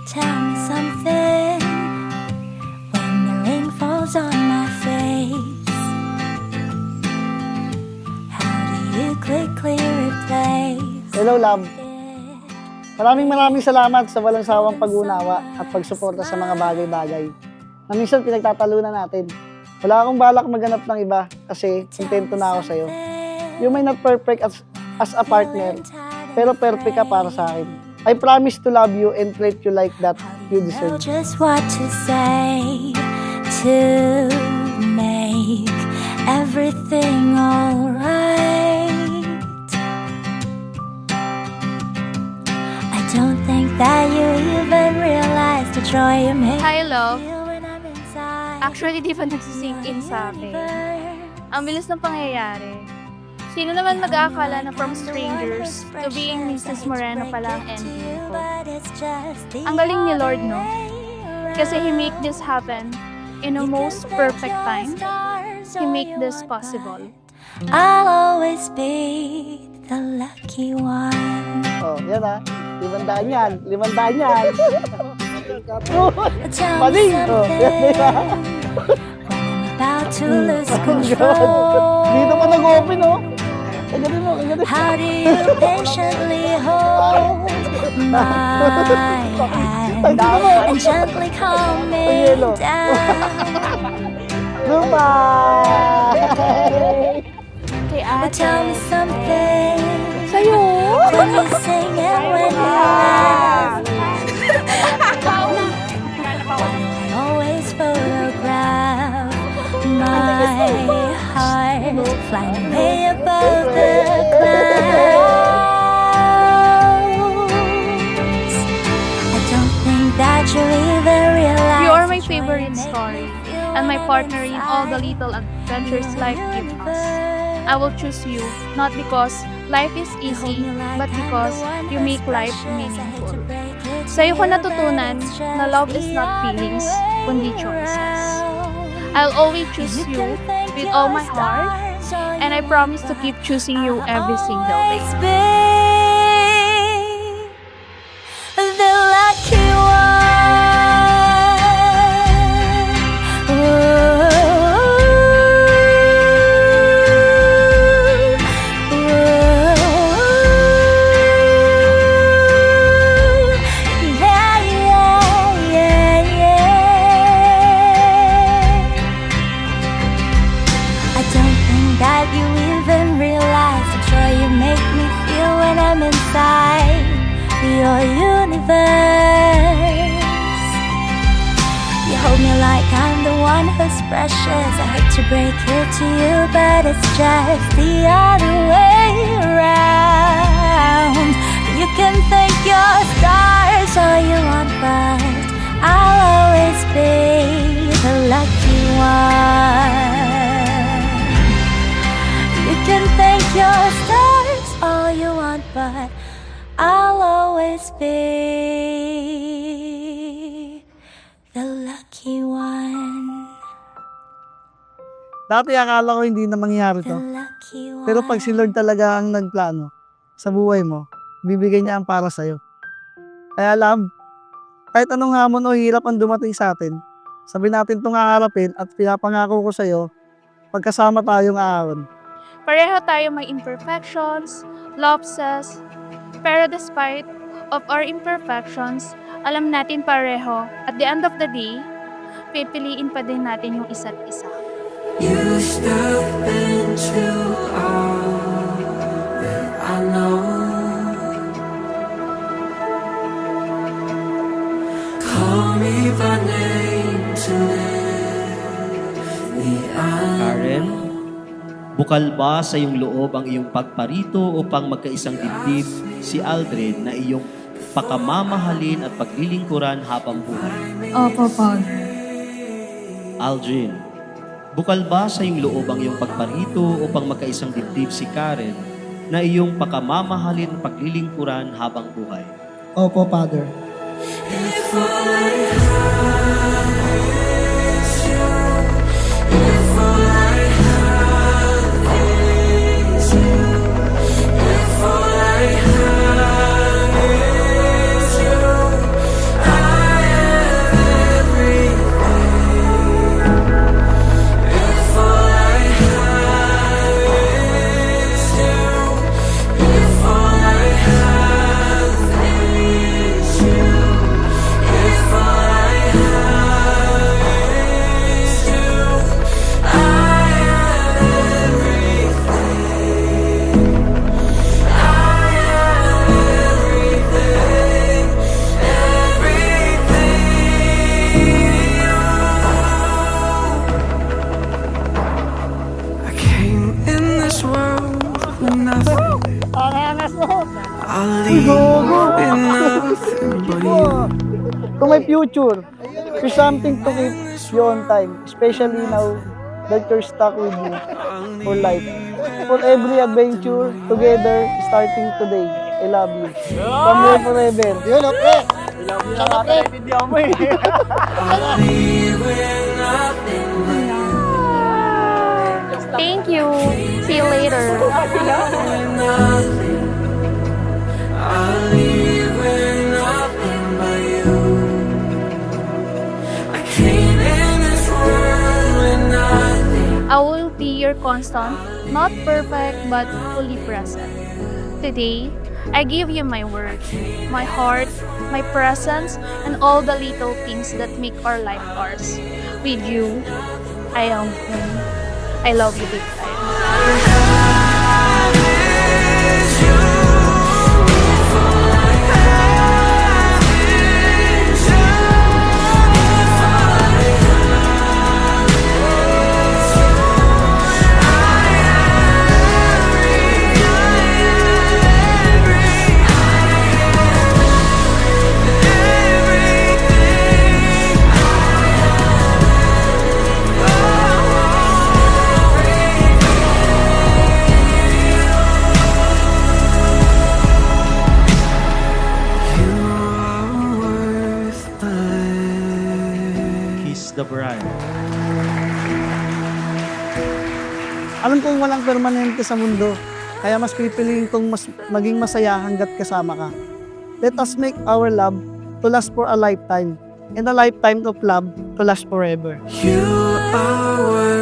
Tell me something when the rain falls on my face. How do you quickly replace? Hello, love. Maraming salamat sa walang sawang pag-unawa at pagsuporta sa mga bagay-bagay na minsan pinagtatalunan natin. Wala akong balak maghanap ng iba kasi kontento na ako sa'yo. You may not perfect as a partner, pero perfect ka para sa akin. I promise to love you and treat you like that you Know deserve. just what to say to make everything alright. I don't think that you even realize the joy you make. Hi, love. Feel when I'm inside. Actually, di ba nagsisink in sa akin? Ang bilis ng pangyayari. Sino naman mag-aakala na from strangers to being Mrs. Moreno pala ang ending ko? Ang galing ni Lord, no? Kasi He make this happen in a most perfect time. He make this possible. I'll always be the lucky one. Oh, yan ha. 500 yan. 500 yan. Tell me Mali. Oh, yan something ha. when I'm about to lose Oh, God. control. Dito pa nag-open, oh. Ang galing mo, ang galing. How do you patiently hold my hand and gently calm me Yelo. down? Goodbye! Kay But ate. tell me something Sa'yo? when you sing and when you laugh. I always photograph my heart flying way above the clouds. I don't think that you even realize You are my the joy favorite you make story me feel and my when partner I'm in all the inside little adventures the life gives us. universe. I will choose you, not because life is You hold easy, me like but I'm because the one you who's make life precious. I hate to meaningful. break it to Sa'yo ko you, natutunan but it's na just love is the not other feelings, way kundi choices. around. I'll always choose You you can thank with your all my heart, stars all and I you promise to want, keep but choosing you I'll every single day. always be the lucky one. Yeah, yeah, yeah, yeah. I don't think that you even realize the joy you make me feel when I'm inside your universe. You hold me like I'm the one who's precious. I hate to break it to you, but it's just the other way around. You can thank your stars all you want, but I'll always be the lucky one. You can thank your stars all you want, but I'll always be the lucky one. Dati akala ko hindi na mangyayari The to. lucky one. Pero pag si Lord talaga ang nagplano sa buhay mo, bibigay niya ang para sa'yo. Kaya alam, kahit anong hamon o hirap ang dumating sa atin, sabi natin itong haharapin at pinapangako ko sa'yo, pagkasama tayong aaron. Pareho tayo may imperfections, lapses, pero despite of our imperfections, alam natin pareho, at the end of the day, pipiliin pa din natin yung isa't isa. You step into all that I know. Call me by name to let me out. Karen, bukal ba sa iyong loob ang iyong pagparito upang magkaisang dibdib si Aldred na iyong pakamamahalin at paglilingkuran habang buhay? Opo, Father. Aldrin, bukal ba sa iyong loob ang iyong pagparito upang magkaisang dibdib si Karen na iyong pakamamahalin at paglilingkuran habang buhay? Opo, Father. If all I have is you, if all I have is you, if all I have is you, I kung may future, there's something to keep you on time, especially now that you're stuck with me for life. For every adventure, together, starting today. I love you. From here forever. Yun, pre! Tsaka, pre! leave with nothing but Thank you. See you later. nothing. I'll leave with nothing but you. I came in this world with nothing. I will be your constant, not perfect, but fully present. Today, I give you my word, my heart, my presence, and all the little things that make our life ours. With you, I am home. I love you big time. Kiss the bride. Alam kong walang permanente sa mundo, kaya mas pipiliin kong maging masaya hanggat kasama ka. Let us make our love to last for a lifetime, and a lifetime of love to last forever. You are worth